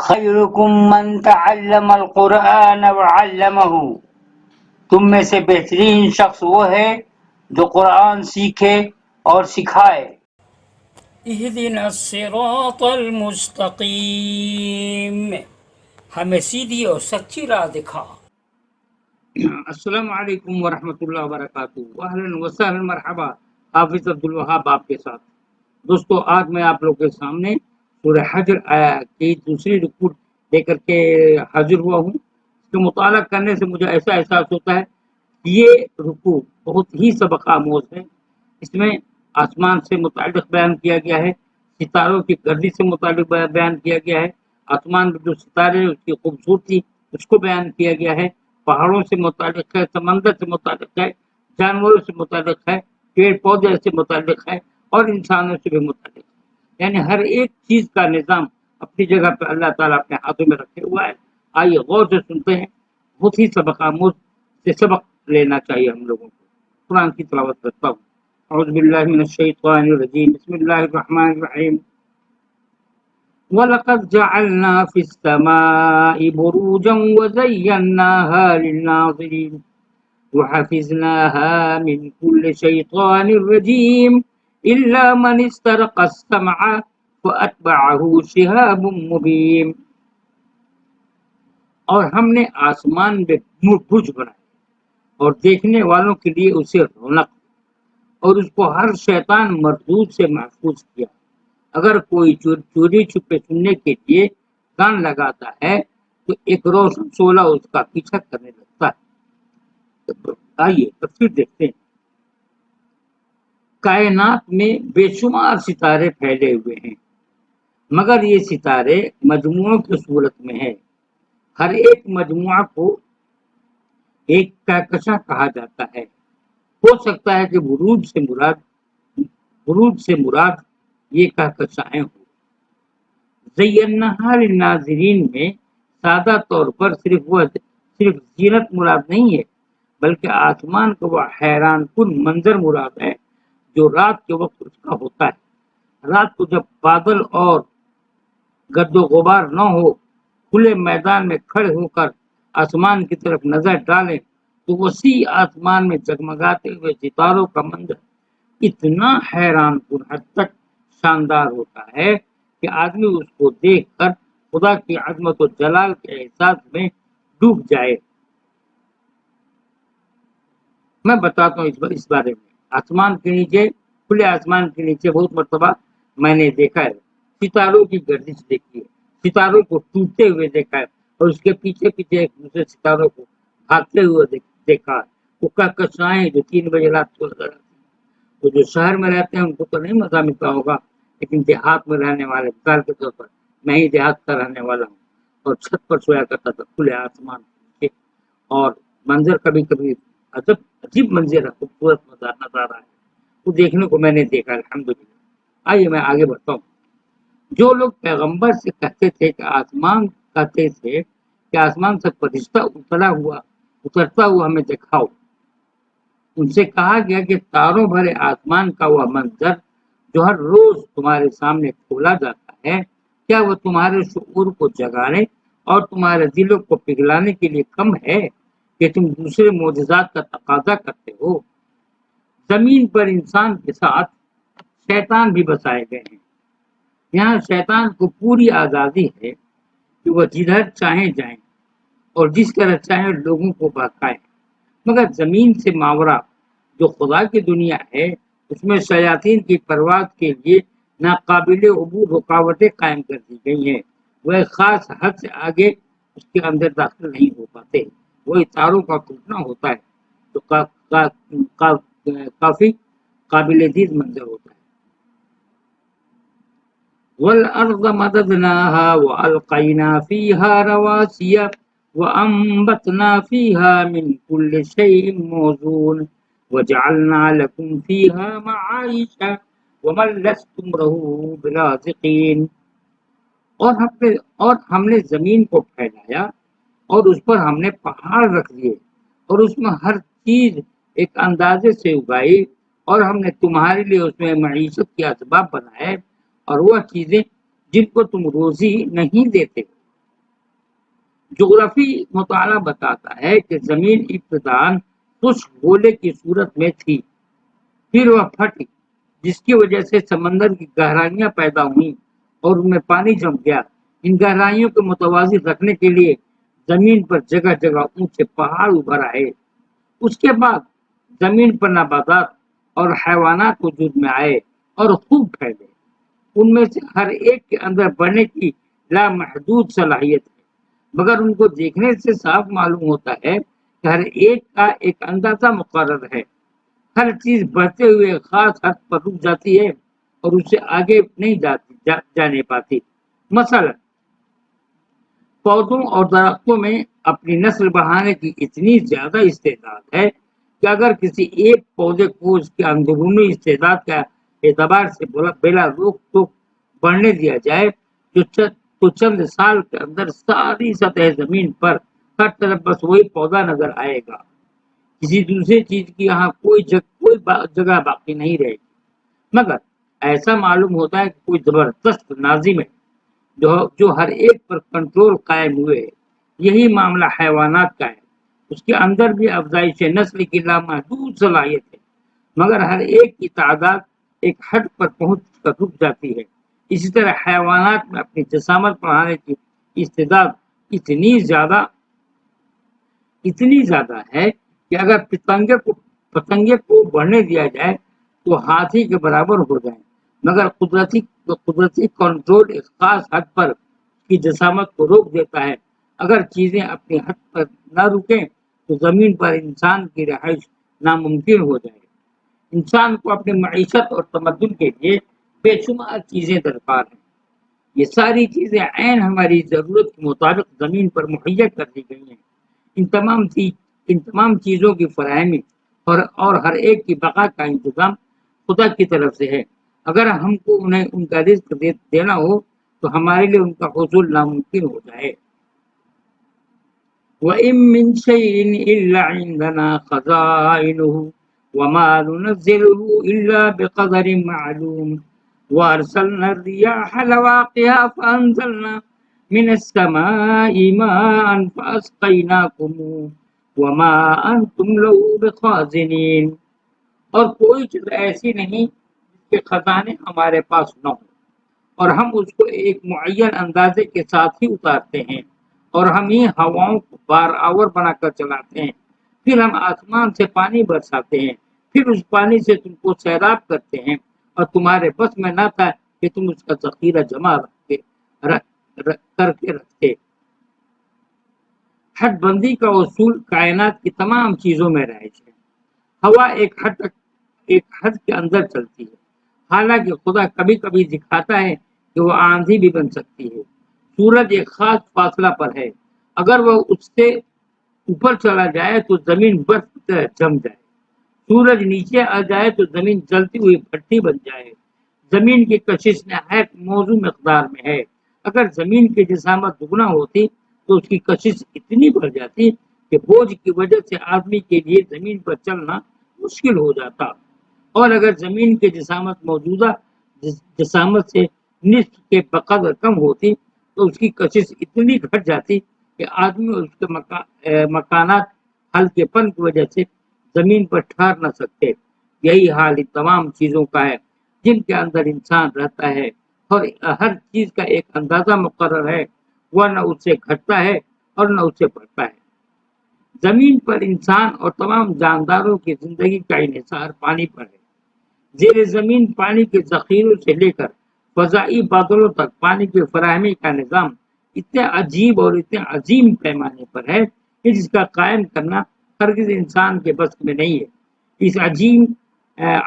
خیرکم من تعلم القرآن وعلمہ، تم میں سے بہترین شخص وہ ہے جو قرآن سیکھے اور سکھائے۔ اہدنا الصراط المستقیم، ہمیں سیدھی اور سچی راہ دکھا۔ السلام علیکم ورحمۃ اللہ وبرکاتہ۔ اہلاً وسہلاً، مرحبا، حافظ عبدالوہاب آپ کے ساتھ۔ دوستو، آج میں آپ لوگ کے سامنے سورہ حجر کی دوسری رکوع لے کر کے حاضر ہوا ہوں۔ اس کا مطالعہ کرنے سے مجھے ایسا احساس ہوتا ہے کہ یہ رکوع بہت ہی سبق آموز ہے۔ اس میں آسمان سے متعلق بیان کیا گیا ہے، ستاروں کی گردش سے متعلق بیان کیا گیا ہے، آسمان میں جو ستارے اس کی خوبصورتی اس کو بیان کیا گیا ہے، پہاڑوں سے متعلق ہے، سمندر سے متعلق ہے، جانوروں سے متعلق ہے، پیڑ پودے سے متعلق ہے اور انسانوں سے بھی متعلق ہے۔ یعنی ہر ایک چیز کا نظام اپنی جگہ پہ اللہ تعالیٰ اپنے ہاتھوں میں رکھے ہوا ہے۔ آئیے غور سے سنتے ہیں، بہت ہی سبق آموز سے سبق لینا چاہیے ہم لوگوں کو۔ قرآن کی تلاوت کرتا ہوں۔ اعوذ باللہ من الشیطان الرجیم، بسم اللہ الرحمن الرحیم۔ وَلَقَدْ جَعَلْنَا فِي السَّمَاءِ بُرُوجًا وَزَيَّنَّاهَا لِلنَّاظِرِينَ وَحَفِظْنَاهَا مِنْ كُلِّ شَيْطَانٍ رَجِيمٍ إِلَّا مَنِ اسْتَرَقَ السَّمْعَ فَأَتْبَعَهُ شِهَابٌ مُبِينٌ۔ اور ہم نے آسمان میں برج بنائے اور دیکھنے والوں کے لیے اسے رونق، اور اس کو ہر شیطان مردود سے محفوظ کیا۔ اگر کوئی چوری چھپے سننے کے لیے کان لگاتا ہے تو ایک روشن شعلہ اس کا پیچھا کرنے لگتا ہے۔ آئیے تفسیر دیکھتے ہیں۔ کائنات میں بے شمار ستارے پھیلے ہوئے ہیں، مگر یہ ستارے مجموعوں کی صورت میں ہیں۔ ہر ایک مجموعہ کو ایک کہکشاں کہا جاتا ہے۔ ہو سکتا ہے کہ بروج سے مراد یہ کہکشائیں ہوں۔ زینہا للناظرین میں سادہ طور پر صرف زینت مراد نہیں ہے، بلکہ آسمان کا وہ حیران کن منظر مراد ہے جو رات کے وقت اس کا ہوتا ہے۔ رات کو جب بادل اور گرد و غبار نہ ہو، کھلے میدان میں کھڑے ہو کر آسمان کی طرف نظر ڈالیں تو وسیع آسمان میں جگمگاتے ہوئے ستاروں کا منظر اتنا حیران کن حد تک شاندار ہوتا ہے کہ آدمی اس کو دیکھ کر خدا کی عظمت و جلال کے احساس میں ڈوب جائے۔ میں بتاتا ہوں اس بارے میں۔ آسمان کے نیچے، کھلے آسمان کے نیچے بہت مرتبہ میں نے دیکھا ہے، ستاروں کی گردش دیکھی ہے، ستاروں کو ٹوٹتے ہوئے دیکھا ہے، اور اس کے پیچھے پیچھے ایک دوسرے ستاروں کو بھاگتے ہوئے دیکھا ہے۔ وہ کہکشائیں جو 3 بجے رات کو نظر آتی ہیں۔ تو جو شہر میں رہتے ہیں ان کو تو نہیں مزہ ملتا ہوگا، لیکن دیہات میں رہنے والے، مثال کے طور پر میں ہی دیہات کا رہنے والا ہوں اور چھت پر سویا کرتا تھا کھلے آسمان کے، اور منظر کبھی کبھی عجیب منظر ہے، خوبصورت نظارہ ہے، وہ دیکھنے کو میں نے دیکھا الحمدللہ۔ آئیے میں آگے بڑھتا ہوں۔ جو لوگ پیغمبر سے کہتے تھے کہ آسمان سے فرشتہ اترتا ہوا ہمیں دکھاؤ، ان سے کہا گیا کہ تاروں بھرے آسمان کا وہ منظر جو ہر روز تمہارے سامنے کھولا جاتا ہے، کیا وہ تمہارے شعور کو جگانے اور تمہارے دلوں کو پگھلانے کے لیے کم ہے کہ تم دوسرے معجزات کا تقاضا کرتے ہو؟ زمین پر انسان کے ساتھ شیطان بھی بسائے گئے ہیں۔ یہاں شیطان کو پوری آزادی ہے کہ وہ جدھر چاہیں جائیں اور جس طرح چاہیں لوگوں کو بہکائیں، مگر زمین سے ماورا جو خدا کی دنیا ہے، اس میں شیاطین کی پرواز کے لیے ناقابل عبور رکاوٹیں قائم کر دی گئی ہیں۔ وہ ایک خاص حد سے آگے اس کے اندر داخل نہیں ہو پاتے۔ وہی تاروں کا ٹوٹنا ہوتا ہے تو کافی قابل دید منظر ہوتا ہے۔ وَالْأَرْضَ مَدَدْنَاهَا وَأَلْقَيْنَا فِيهَا رَوَاسِيَ وَأَنبَتْنَا فِيهَا مِنْ كُلِّ شَيْءٍ مَوْزُونٍ وَجَعَلْنَا لَكُمْ فِيهَا مَعَائِشَ وَمَن لَّسْتُمْ لَهُ بِرَازِقِينَ۔ اور ہم نے زمین کو پھیلایا اور اس پر ہم نے پہاڑ رکھ دیے اور اس میں ہر چیز ایک اندازے سے اگائی، اور ہم نے تمہارے لیے اس میں معیشت کے اسباب بنائے اور وہ چیزیں جن کو تم روزی نہیں دیتے۔ جغرافی مطالعہ بتاتا ہے کہ زمین ابتداً خشک گولے کی صورت میں تھی، پھر وہ پھٹی، جس کی وجہ سے سمندر کی گہرائیاں پیدا ہوئیں اور ان میں پانی جم گیا۔ ان گہرائیوں کو متوازی رکھنے کے لیے زمین پر جگہ جگہ اونچے پہاڑ ابھر آئے۔ اس کے بعد زمین پر نباتات اور حیوانات وجود میں آئے اور خوب پھیلے۔ ان میں سے ہر ایک کے اندر بڑھنے کی لامحدود صلاحیت ہے، مگر ان کو دیکھنے سے صاف معلوم ہوتا ہے کہ ہر ایک کا ایک اندازہ مقرر ہے۔ ہر چیز بڑھتے ہوئے خاص حد پر رک جاتی ہے اور اسے آگے نہیں جانے پاتی۔ مثلا پودوں اور درختوں میں اپنی نسل بڑھانے کی اتنی زیادہ استعداد ہے کہ اگر کسی ایک پودے کو اس کے اندرونی استعداد کا اعتبار سے بلا روک ٹوک بڑھنے دیا جائے تو چند سال کے اندر ساری سطح زمین پر ہر طرف بس وہی پودا نظر آئے گا۔ کسی دوسری چیز کی یہاں کوئی جگہ باقی نہیں رہے گی۔ مگر ایسا معلوم ہوتا ہے کہ کوئی زبردست ناظم ہے جو ہر ایک پر کنٹرول قائم ہوئے ہے۔ یہی معاملہ حیوانات کا ہے۔ اس کے اندر بھی افزائش نسل کی لامحدود صلاحیت ہے، مگر ہر ایک کی تعداد ایک حد پر پہنچ کر رک جاتی ہے۔ اسی طرح حیوانات میں اپنی جسامت بڑھانے کی استعداد اتنی زیادہ ہے کہ اگر پتنگے کو بڑھنے دیا جائے تو ہاتھی کے برابر ہو جائیں، مگر قدرتی کنٹرول ایک خاص حد پر کی جسامت کو روک دیتا ہے۔ اگر چیزیں اپنی حد پر نہ رکیں تو زمین پر انسان کی رہائش ناممکن ہو جائے۔ انسان کو اپنی معیشت اور تمدن کے لیے بے شمار چیزیں درکار ہیں۔ یہ ساری چیزیں عین ہماری ضرورت کے مطابق زمین پر مہیا کر دی گئی ہیں۔ ان تمام چیزوں کی فراہمی اور ہر ایک کی بقا کا انتظام خدا کی طرف سے ہے۔ اگر ہم کو انہیں ان کا رزق دینا ہو تو ہمارے لیے ان کا حصول ناممکن ہو جائے۔ وَإِن مِّن شَيْءٍ إِلَّا عِندَنَا خَزَائِنُهُ وَمَا نُنَزِّلُهُ إِلَّا بِقَدَرٍ مَّعْلُومٍ وَأَرْسَلْنَا الرِّيَاحَ لَوَاقِحَ فَأَنزَلْنَا مِنَ السَّمَاءِ مَاءً فَأَسْقَيْنَاكُمُوهُ وَمَا أَنتُمْ لَهُ بِخَازِنِينَ۔ اور کوئی چیز ایسی نہیں جس کے خزانے ہمارے پاس نہ ہوں، اور ہم اس کو ایک معین اندازے کے ساتھ ہی اتارتے ہیں، اور ہم ہی ہواؤں کو بار آور بنا کر چلاتے ہیں۔ پھر ہم آسمان سے پانی برساتے ہیں، پھر اس پانی سے تم کو سیراب کرتے ہیں، اور تمہارے بس میں نہ تھا کہ تم اس کا ذخیرہ جمع کر کے رکھتے۔ حد بندی کا اصول کائنات کی تمام چیزوں میں رائج ہے۔ ہوا ایک حد کے اندر چلتی ہے، حالانکہ خدا کبھی کبھی دکھاتا ہے کہ وہ آندھی بھی بن سکتی ہے۔ سورج ایک خاص فاصلہ پر ہے، اگر وہ اس سے اوپر چلا جائے تو زمین برف کی طرح جم جائے۔ سورج نیچے آ جائے تو زمین جلتی ہوئی بھٹی بن جائے۔ زمین کی کشش نہایت موزوں مقدار میں ہے۔ اگر زمین کی جسامت دگنا ہوتی تو اس کی کشش اتنی بڑھ جاتی کہ بوجھ کی وجہ سے آدمی کے لیے زمین پر چلنا مشکل ہو جاتا، اور اگر زمین کی جسامت موجودہ جسامت سے نصف کے بقدر کم ہوتی تو اس کی کشش اتنی گھٹ جاتی کہ آدمی اور اس کے مکانات ہلکے پن کی وجہ سے زمین پر ٹھہر نہ سکتے۔ یہی حال ان تمام چیزوں کا ہے جن کے اندر انسان رہتا ہے، اور ہر چیز کا ایک اندازہ مقرر ہے، وہ نہ اس سے گھٹتا ہے اور نہ اس سے بڑھتا ہے۔ زمین پر انسان اور تمام جانداروں کی زندگی کا انحصار پانی پر ہے۔ زیر زمین پانی کے ذخیروں سے لے کر فضائی بادلوں تک پانی کی فراہمی کا نظام اتنے عجیب اور اتنے عظیم پیمانے پر ہے کہ جس کا قائم کرنا ہرگز انسان کے بس میں نہیں ہے۔ اس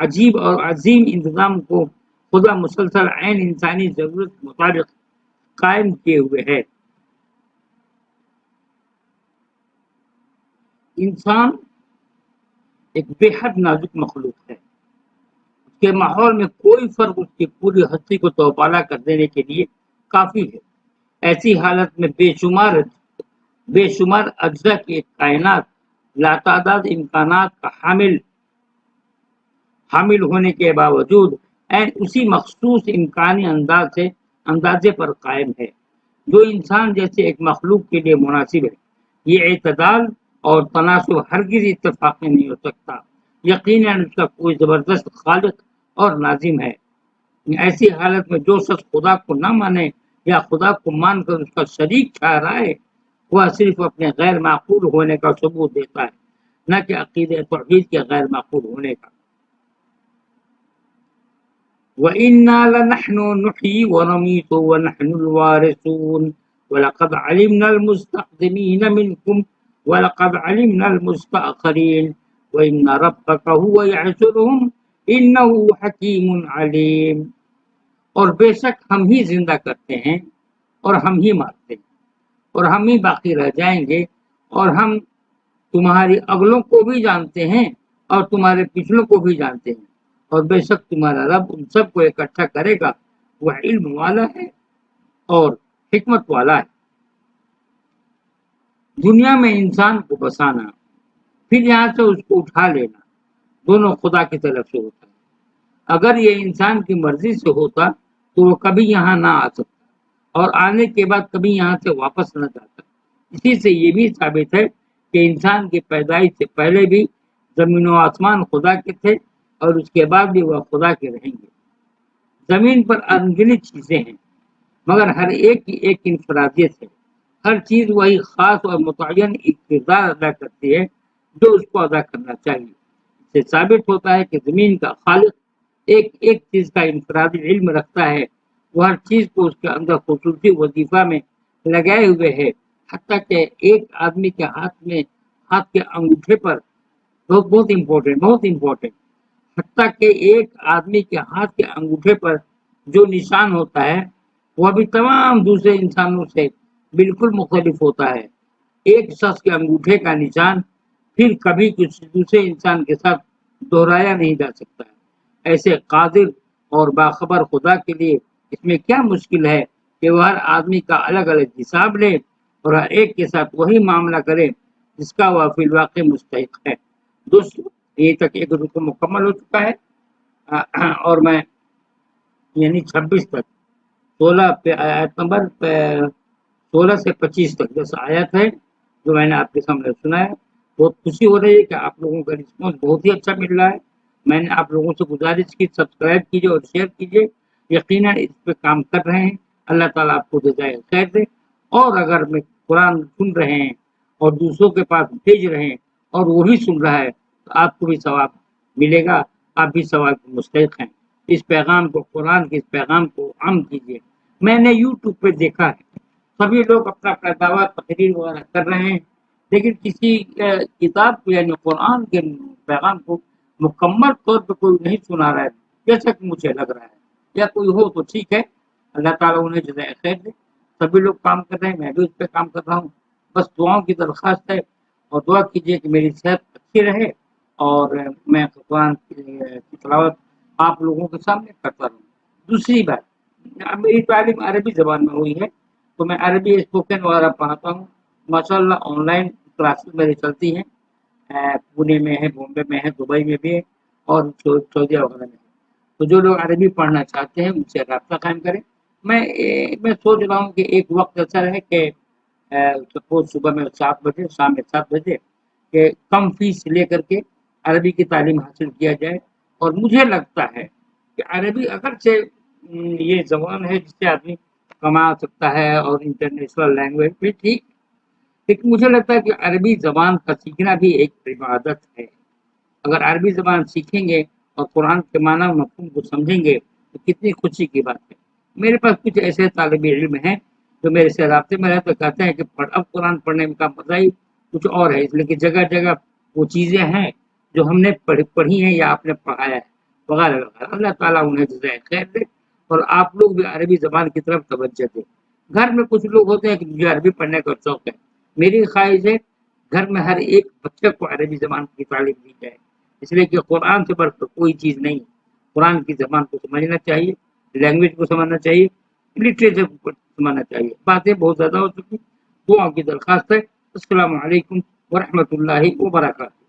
عجیب اور عظیم انتظام کو خدا مسلسل عین انسانی ضرورت کے مطابق قائم کیے ہوئے ہے۔ انسان ایک بے حد نازک مخلوق ہے۔ اس کے ماحول میں کوئی فرق اس کی پوری ہستی کو توپالا کر دینے کے لیے کافی ہے۔ ایسی حالت میں بے شمار اجزاء کی ایک کائنات لاتعداد امکانات کا حامل ہونے کے باوجود اسی مخصوص امکانی اندازے پر قائم ہے۔ جو انسان جیسے ایک مخلوق کے لیے مناسب ہے۔ یہ اعتدال اور تناسب ہرگز اتفاقی نہیں ہو سکتا۔ یقیناً اس کا کوئی زبردست خالق اور ناظم ہے۔ ایسی حالت میں جو شخص خدا کو نہ مانے یا خدا کو مان کر اس کا شریک ٹھہرائے، وہ صرف اپنے غیر معقول ہونے کا ثبوت دیتا ہے، نہ کہ عقیدہ توحید کے غیر معقول ہونے کا۔ وَإِنَّا لَنَحْنُ نُحْيِي وَنُمِيتُ وَنَحْنُ الْوَارِثُونَ وَلَقَدْ عَلِمْنَا الْمُسْتَقْدِمِينَ مِنْكُمْ وَلَقَدْ عَلِمْنَا الْمُسْتَأْخِرِينَ وَإِنَّ رَبَّكَ هُوَ يَحْشُرُهُمْ إِنَّهُ حَكِيمٌ عَلِيمٌ۔ اور بے شک ہم ہی زندہ کرتے ہیں اور ہم ہی مارتے ہیں اور ہم ہی باقی رہ جائیں گے، اور ہم تمہاری اگلوں کو بھی جانتے ہیں اور تمہارے پچھلوں کو بھی جانتے ہیں، اور بے شک تمہارا رب ان سب کو اکٹھا کرے گا، وہ علم والا ہے اور حکمت والا ہے۔ دنیا میں انسان کو بسانا پھر یہاں سے اس کو اٹھا لینا دونوں خدا کی طرف سے ہوتا ہے۔ اگر یہ انسان کی مرضی سے ہوتا تو وہ کبھی یہاں نہ آ سکتا اور آنے کے بعد کبھی یہاں سے واپس نہ جاتا۔ اسی سے یہ بھی ثابت ہے کہ انسان کی پیدائش سے پہلے بھی زمین و آسمان خدا کے تھے اور اس کے بعد بھی وہ خدا کے رہیں گے۔ زمین پر انگنت چیزیں ہیں، مگر ہر ایک کی ایک انفرادیت ہے۔ ہر چیز وہی خاص اور متعین ایک کردار ادا کرتی ہے جو اس کو ادا کرنا چاہیے۔ اس سے ثابت ہوتا ہے کہ زمین کا خالق ایک ایک چیز کا انفرادی علم رکھتا ہے، وہ ہر چیز کو اس کے اندر خصوصی وظیفہ میں لگائے ہوئے ہے، حتیٰ کہ ایک آدمی کے ہاتھ کے انگوٹھے پر بہت امپورٹنٹ حتیٰ کہ ایک آدمی کے ہاتھ کے انگوٹھے پر جو نشان ہوتا ہے وہ بھی تمام دوسرے انسانوں سے بالکل مختلف ہوتا ہے۔ ایک شخص کے انگوٹھے کا نشان پھر کبھی کسی دوسرے انسان کے ساتھ دہرایا نہیں جا سکتا ہے۔ ایسے قادر اور باخبر خدا کے لیے اس میں کیا مشکل ہے کہ وہ ہر آدمی کا الگ الگ حساب لے اور ہر ایک کے ساتھ وہی معاملہ کرے جس کا وہ فی الواقع مستحق ہے۔ دوستو، یہ تک ایک رکو مکمل ہو چکا ہے اور میں یعنی 26 تک 16 آیت نمبر 16 سے 25 تک 10 آیت ہے جو میں نے آپ کے سامنے سنا ہے۔ بہت خوشی ہو رہی ہے کہ آپ لوگوں کا رسپانس بہت ہی اچھا مل رہا ہے۔ میں نے آپ لوگوں سے گزارش کی سبسکرائب کیجیے اور شیئر کیجیے، یقیناً اس پہ کام کر رہے ہیں۔ اللہ تعالیٰ آپ کو جزائے خیر دے۔ اور اگر میں قرآن سن رہے ہیں اور دوسروں کے پاس بھیج رہے ہیں اور وہی سن رہا ہے تو آپ کو بھی ثواب ملے گا، آپ بھی ثواب کے مستحق ہیں۔ اس پیغام کو، قرآن کے اس پیغام کو عام کیجیے۔ میں نے یوٹیوب پہ دیکھا ہے سبھی لوگ اپنا دعویٰ تقریر وغیرہ کر رہے ہیں، لیکن کسی کتاب کو یعنی قرآن کے پیغام کو مکمل طور پہ کوئی نہیں سنا رہا ہے جیسا کہ مجھے لگ رہا ہے، یا کوئی ہو تو ٹھیک ہے، اللہ تعالیٰ انہیں جزائے خیر دے۔ سبھی لوگ کام کر رہے ہیں، میں بھی اس پہ کام کر رہا ہوں۔ بس دعاؤں کی درخواست ہے اور دعا کیجیے کہ میری صحت اچھی رہے اور میں قرآن کی تلاوت آپ لوگوں کے سامنے کرتا رہوں۔ دوسری بات، میری تعلیم عربی زبان میں ہوئی ہے تو میں عربی اسپوکن وغیرہ پڑھاتا ہوں۔ ماشاءاللہ آن لائن کلاسز میری چلتی ہیں، پونے میں ہے، بامبے میں ہے، دبئی میں بھی ہے اور سعودیہ وغیرہ میں ہے۔ تو جو لوگ عربی پڑھنا چاہتے ہیں ان سے رابطہ قائم کریں۔ میں سوچ رہا ہوں کہ ایک وقت ایسا رہے کہ سپوز صبح میں 7 بجے، شام میں 7 بجے کہ کم فیس لے کر کے عربی کی تعلیم حاصل کیا جائے۔ اور مجھے لگتا ہے کہ عربی اگرچہ یہ زبان ہے جس سے آدمی کما سکتا ہے اور انٹرنیشنل لینگویج بھی ٹھیک، لیکن مجھے لگتا ہے کہ عربی زبان کا سیکھنا بھی ایک عبادت ہے۔ اگر عربی زبان سیکھیں گے اور قرآن کے معنی و مفہوم کو سمجھیں گے تو کتنی خوشی کی بات ہے۔ میرے پاس کچھ ایسے طالب علم ہیں جو میرے سے رابطے میں رہتے کہتے ہیں کہ اب قرآن پڑھنے کا مزہ ہی کچھ اور ہے، اس لیے کہ جگہ جگہ وہ چیزیں ہیں جو ہم نے پڑھی ہیں یا آپ نے پڑھایا ہے وغیرہ وغیرہ۔ اللہ تعالیٰ انہیں جزائے خیر دے اور آپ لوگ بھی عربی زبان کی طرف توجہ دیں۔ گھر میں کچھ لوگ ہوتے ہیں کہ مجھے عربی پڑھنے کا شوق ہے، میری خواہش ہے گھر میں ہر ایک بچے کو عربی زبان کی تعلیم دی جائے، اس لیے کہ قرآن سے بڑھ کر کوئی چیز نہیں۔ قرآن کی زبان کو سمجھنا چاہیے، لینگویج کو سمجھنا چاہیے، لٹریچر کو سمجھنا چاہیے۔ باتیں بہت زیادہ ہو چکی، دعا کی درخواست ہے۔ السلام علیکم ورحمۃ اللہ وبرکاتہ۔